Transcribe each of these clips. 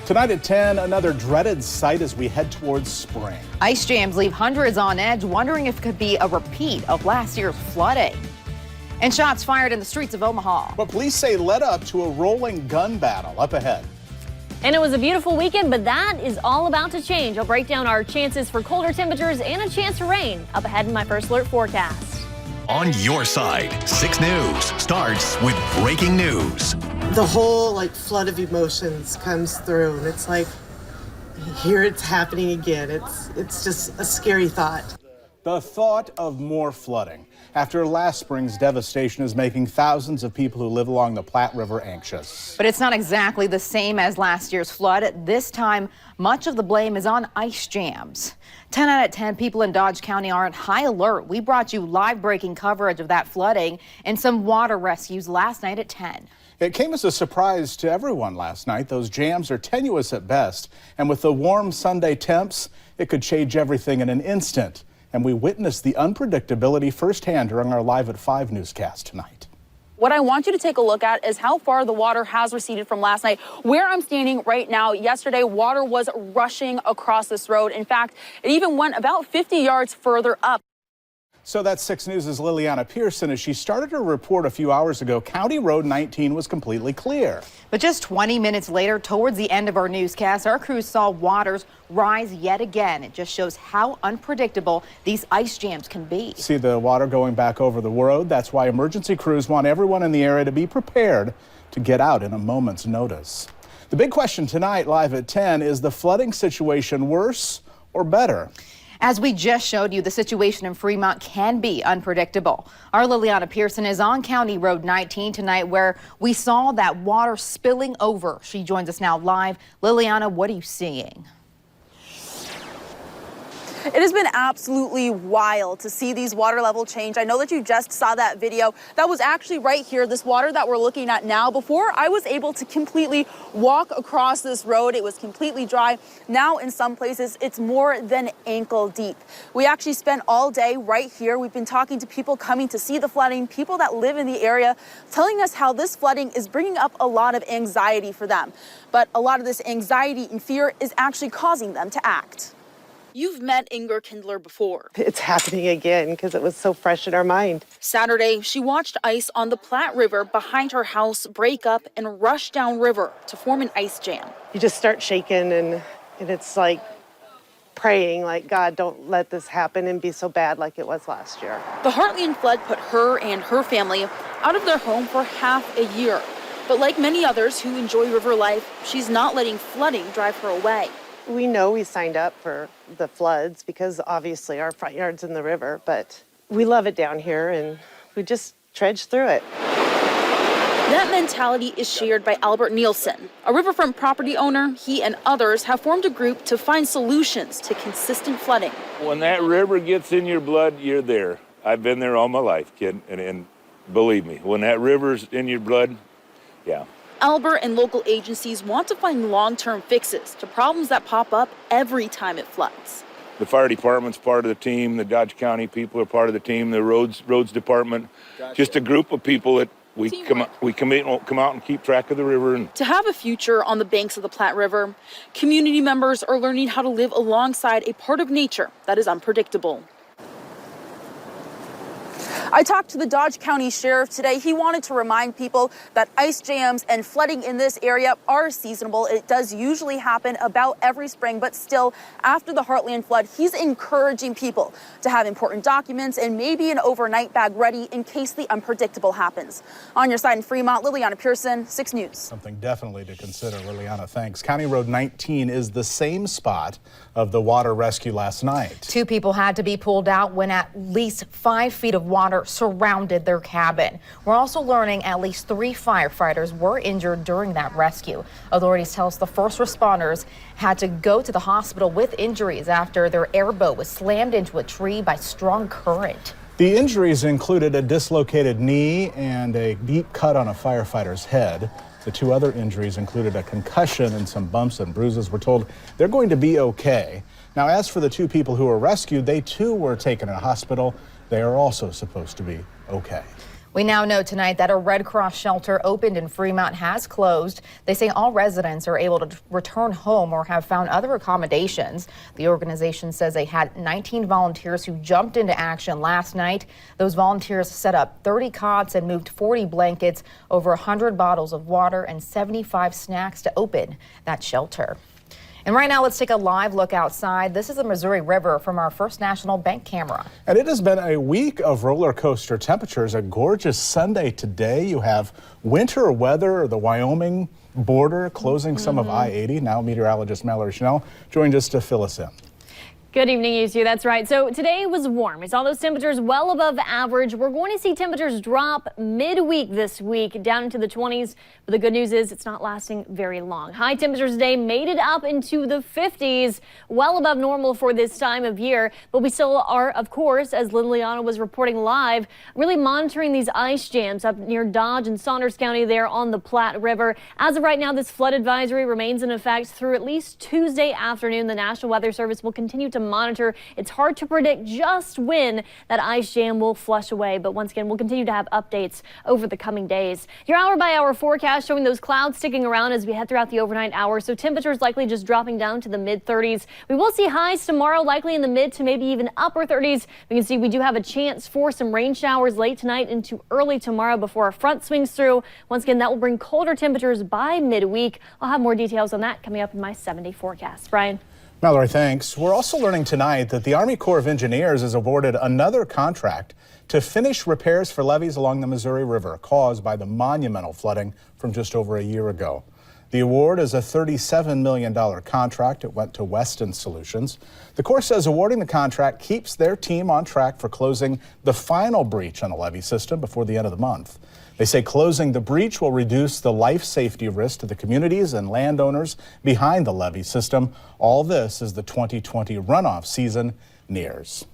Tonight at 10, another dreaded sight as we head towards spring. Ice jams leave hundreds on edge, wondering if it could be a repeat of last year's flooding. And shots fired in the streets of Omaha. What police say led up to a rolling gun battle up ahead. And it was a beautiful weekend, but that is all about to change. I'll break down our chances for colder temperatures and a chance for rain up ahead in my first alert forecast. On your side, 6 News starts with breaking news. The whole flood of emotions comes through, and it's like, here it's happening again. It's just a scary thought. The thought of more flooding after last spring's devastation is making thousands of people who live along the Platte River anxious. But it's not exactly the same as last year's flood. This time, much of the blame is on ice jams. 10 out of 10 people in Dodge County are on high alert. We brought you live breaking coverage of that flooding and some water rescues last night at 10. It came as a surprise to everyone last night. Those jams are tenuous at best, and with the warm Sunday temps, it could change everything in an instant. And we witnessed the unpredictability firsthand during our Live at 5 newscast tonight. What I want you to take a look at is how far the water has receded from last night. Where I'm standing right now, yesterday, water was rushing across this road. In fact, it even went about 50 yards further up. So that's 6 News' Liliana Pearson. As she started her report a few hours ago, County Road 19 was completely clear. But just 20 minutes later, towards the end of our newscast, our crews saw waters rise yet again. It just shows how unpredictable these ice jams can be. See the water going back over the road? That's why emergency crews want everyone in the area to be prepared to get out in a moment's notice. The big question tonight, live at 10, is the flooding situation worse or better? As we just showed you, the situation in Fremont can be unpredictable. Our Liliana Pearson is on County Road 19 tonight, where we saw that water spilling over. She joins us now live. Liliana, what are you seeing? It has been absolutely wild to see these water level change. I know that you just saw that video. That was actually right here, this water that we're looking at now. Before I was able to completely walk across this road, it was completely dry. Now in some places, it's more than ankle deep. We actually spent all day right here. We've been talking to people coming to see the flooding, people that live in the area, telling us how this flooding is bringing up a lot of anxiety for them. But a lot of this anxiety and fear is actually causing them to act. You've met Inger Kindler before. It's happening again because it was so fresh in our mind. Saturday, she watched ice on the Platte River behind her house break up and rush downriver to form an ice jam. You just start shaking, and it's like praying, like, God, don't let this happen and be so bad like it was last year. The Heartland flood put her and her family out of their home for half a year. But like many others who enjoy river life, she's not letting flooding drive her away. We know we signed up for the floods because obviously our front yard's in the river, but we love it down here and we just trudge through it. That mentality is shared by Albert Nielsen, a riverfront property owner. He and others have formed a group to find solutions to consistent flooding. When that river gets in your blood, you're there. I've been there all my life, kid, and believe me, when that river's in your blood, yeah. Albert and local agencies want to find long-term fixes to problems that pop up every time it floods. The fire department's part of the team, the Dodge County people are part of the team, the roads department, just a group of people that we come out and keep track of the river. And to have a future on the banks of the Platte River, community members are learning how to live alongside a part of nature that is unpredictable. I talked to the Dodge County Sheriff today. He wanted to remind people that ice jams and flooding in this area are seasonable. It does usually happen about every spring, but still, after the Heartland flood, he's encouraging people to have important documents and maybe an overnight bag ready in case the unpredictable happens. On your side in Fremont, Liliana Pearson, 6 News. Something definitely to consider, Liliana. Thanks. County Road 19 is the same spot of the water rescue last night. 2 people had to be pulled out when at least 5 feet of water surrounded their cabin. We're also learning at least 3 firefighters were injured during that rescue. Authorities tell us the first responders had to go to the hospital with injuries after their airboat was slammed into a tree by strong current. The injuries included a dislocated knee and a deep cut on a firefighter's head. The 2 other injuries included a concussion and some bumps and bruises. We're told they're going to be okay. Now, as for the 2 people who were rescued, they too were taken to a hospital. They are also supposed to be okay. We now know tonight that a Red Cross shelter opened in Fremont has closed. They say all residents are able to return home or have found other accommodations. The organization says they had 19 volunteers who jumped into action last night. Those volunteers set up 30 cots and moved 40 blankets, over 100 bottles of water, and 75 snacks to open that shelter. And right now, let's take a live look outside. This is the Missouri River from our First National Bank camera. And it has been a week of roller coaster temperatures. A gorgeous Sunday today. You have winter weather, the Wyoming border closing some of I-80. Now meteorologist Mallory Schnell joined us to fill us in. Good evening, you two. That's right. So today was warm. We saw those temperatures well above average. We're going to see temperatures drop midweek this week down into the 20s. But the good news is it's not lasting very long. High temperatures today made it up into the 50s, well above normal for this time of year. But we still are, of course, as Liliana was reporting live, really monitoring these ice jams up near Dodge and Saunders County there on the Platte River. As of right now, this flood advisory remains in effect through at least Tuesday afternoon. The National Weather Service will continue to monitor. It's hard to predict just when that ice jam will flush away, but once again, we'll continue to have updates over the coming days. Your hour-by-hour forecast showing those clouds sticking around as we head throughout the overnight hours, so temperatures likely just dropping down to the mid-30s. We will see highs tomorrow, likely in the mid to maybe even upper 30s. We can see we do have a chance for some rain showers late tonight into early tomorrow before our front swings through. Once again, that will bring colder temperatures by midweek. I'll have more details on that coming up in my 7-day forecast. Brian. Mallory, thanks. We're also learning tonight that the Army Corps of Engineers has awarded another contract to finish repairs for levees along the Missouri River caused by the monumental flooding from just over a year ago. The award is a $37 million contract. It went to Weston Solutions. The Corps says awarding the contract keeps their team on track for closing the final breach on the levee system before the end of the month. They say closing the breach will reduce the life safety risk to the communities and landowners behind the levee system. All this as the 2020 runoff season nears.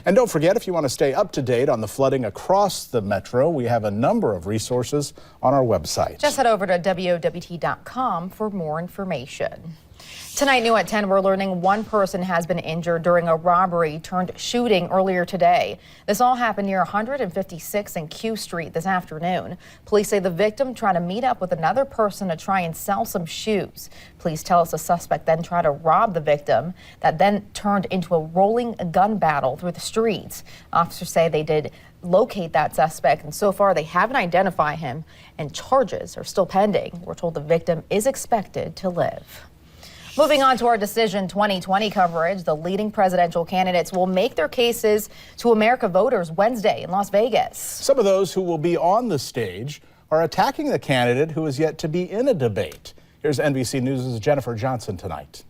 And don't forget, if you want to stay up to date on the flooding across the metro, we have a number of resources on our website. Just head over to WOWT.com for more information. Tonight, new at 10, we're learning one person has been injured during a robbery turned shooting earlier today. This all happened near 156 and Q Street this afternoon. Police say the victim tried to meet up with another person to try and sell some shoes. Police tell us the suspect then tried to rob the victim. That then turned into a rolling gun battle through the streets. Officers say they did locate that suspect, and so far they haven't identified him, and charges are still pending. We're told the victim is expected to live. Moving on to our Decision 2020 coverage, the leading presidential candidates will make their cases to America voters Wednesday in Las Vegas. Some of those who will be on the stage are attacking the candidate who is yet to be in a debate. Here's NBC News' Jennifer Johnson tonight.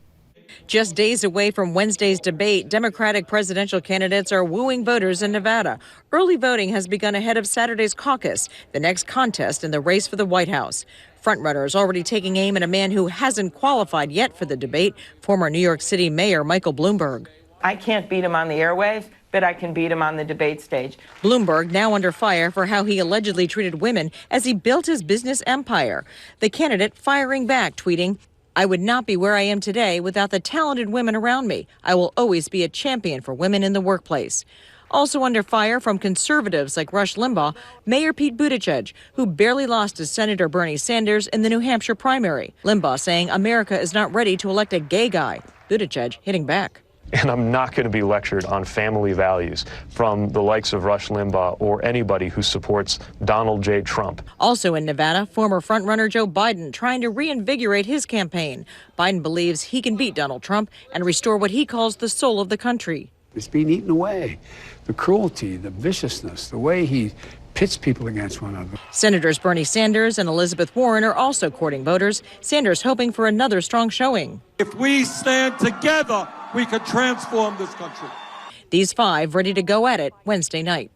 Just days away from Wednesday's debate, Democratic presidential candidates are wooing voters in Nevada. Early voting has begun ahead of Saturday's caucus, the next contest in the race for the White House. Frontrunners already taking aim at a man who hasn't qualified yet for the debate, former New York City Mayor Michael Bloomberg. I can't beat him on the airwaves, but I can beat him on the debate stage. Bloomberg now under fire for how he allegedly treated women as he built his business empire. The candidate firing back, tweeting, "I would not be where I am today without the talented women around me. I will always be a champion for women in the workplace." Also under fire from conservatives like Rush Limbaugh, Mayor Pete Buttigieg, who barely lost to Senator Bernie Sanders in the New Hampshire primary. Limbaugh saying America is not ready to elect a gay guy. Buttigieg hitting back. And I'm not going to be lectured on family values from the likes of Rush Limbaugh or anybody who supports Donald J. Trump. Also in Nevada, former frontrunner Joe Biden trying to reinvigorate his campaign. Biden believes he can beat Donald Trump and restore what he calls the soul of the country. It's being eaten away. The cruelty, the viciousness, the way he pits people against one another. Senators Bernie Sanders and Elizabeth Warren are also courting voters. Sanders hoping for another strong showing. If we stand together, we can transform this country. These five ready to go at it Wednesday night.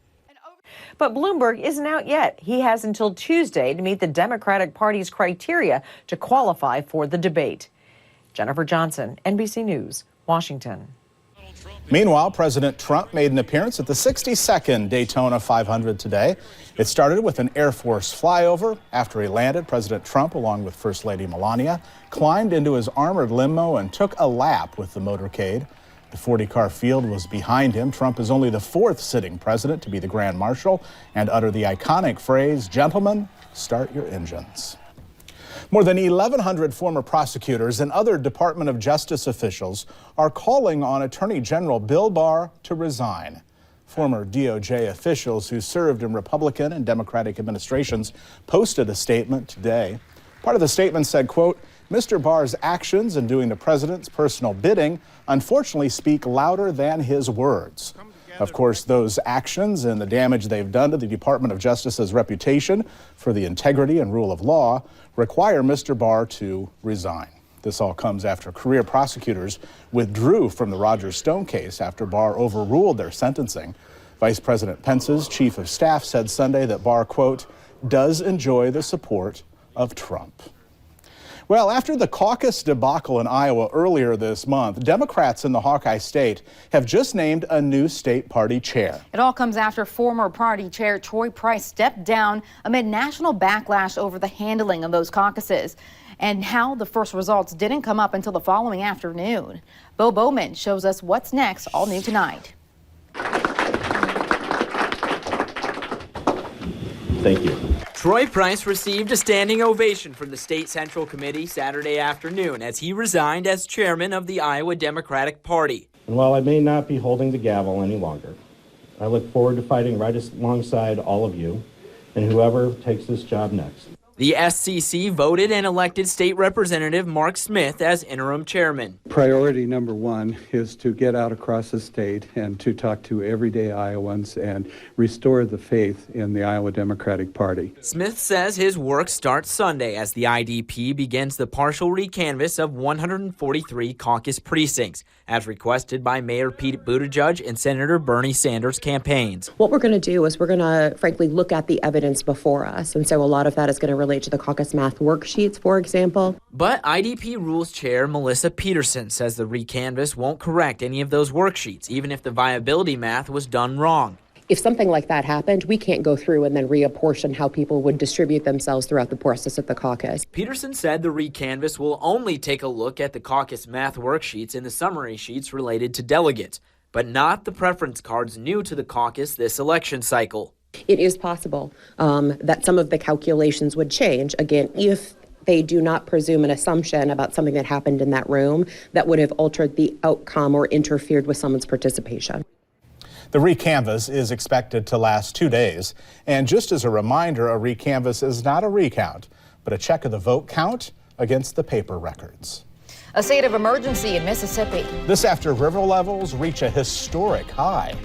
But Bloomberg isn't out yet. He has until Tuesday to meet the Democratic Party's criteria to qualify for the debate. Jennifer Johnson, NBC News, Washington. Meanwhile, President Trump made an appearance at the 62nd Daytona 500 today. It started with an Air Force flyover. After he landed, President Trump, along with First Lady Melania, climbed into his armored limo and took a lap with the motorcade. The 40-car field was behind him. Trump is only the fourth sitting president to be the Grand Marshal and utter the iconic phrase, "Gentlemen, start your engines." More than 1,100 former prosecutors and other Department of Justice officials are calling on Attorney General Bill Barr to resign. Former DOJ officials who served in Republican and Democratic administrations posted a statement today. Part of the statement said, quote, "Mr. Barr's actions in doing the president's personal bidding unfortunately speak louder than his words." Of course, those actions and the damage they've done to the Department of Justice's reputation for the integrity and rule of law require Mr. Barr to resign. This all comes after career prosecutors withdrew from the Roger Stone case after Barr overruled their sentencing. Vice President Pence's chief of staff said Sunday that Barr, quote, "does enjoy the support of Trump." Well, after the caucus debacle in Iowa earlier this month, Democrats in the Hawkeye State have just named a new state party chair. It all comes after former party chair Troy Price stepped down amid national backlash over the handling of those caucuses and how the first results didn't come up until the following afternoon. Bo Bowman shows us what's next, all new tonight. Thank you. Troy Price received a standing ovation from the State Central Committee Saturday afternoon as he resigned as chairman of the Iowa Democratic Party. And while I may not be holding the gavel any longer, I look forward to fighting right alongside all of you and whoever takes this job next. The SCC voted and elected State Representative Mark Smith as interim chairman. Priority number one is to get out across the state and to talk to everyday Iowans and restore the faith in the Iowa Democratic Party. Smith says his work starts Sunday as the IDP begins the partial recanvass of 143 caucus precincts, as requested by Mayor Pete Buttigieg and Senator Bernie Sanders' campaigns. What we're going to do is we're going to, frankly, look at the evidence before us. And so a lot of that is going to relate to the caucus math worksheets, for example. But IDP Rules Chair Melissa Peterson says the recanvass won't correct any of those worksheets, even if the viability math was done wrong. If something like that happened, we can't go through and then reapportion how people would distribute themselves throughout the process of the caucus. Peterson said the recanvass will only take a look at the caucus math worksheets and the summary sheets related to delegates, but not the preference cards new to the caucus this election cycle. It is possible that some of the calculations would change, again, if they do not presume an assumption about something that happened in that room that would have altered the outcome or interfered with someone's participation. The recanvass is expected to last 2 days. And just as a reminder, a recanvass is not a recount, but a check of the vote count against the paper records. A state of emergency in Mississippi. This after river levels reach a historic high.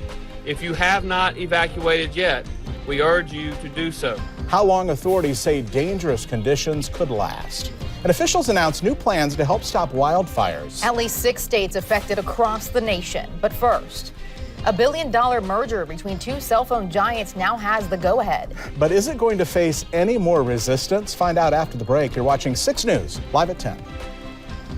If you have not evacuated yet, we urge you to do so. How long authorities say dangerous conditions could last. And officials announced new plans to help stop wildfires. At least 6 states affected across the nation. But first, a $1 billion merger between two cell phone giants now has the go-ahead. But is it going to face any more resistance? Find out after the break. You're watching 6 News, live at 10.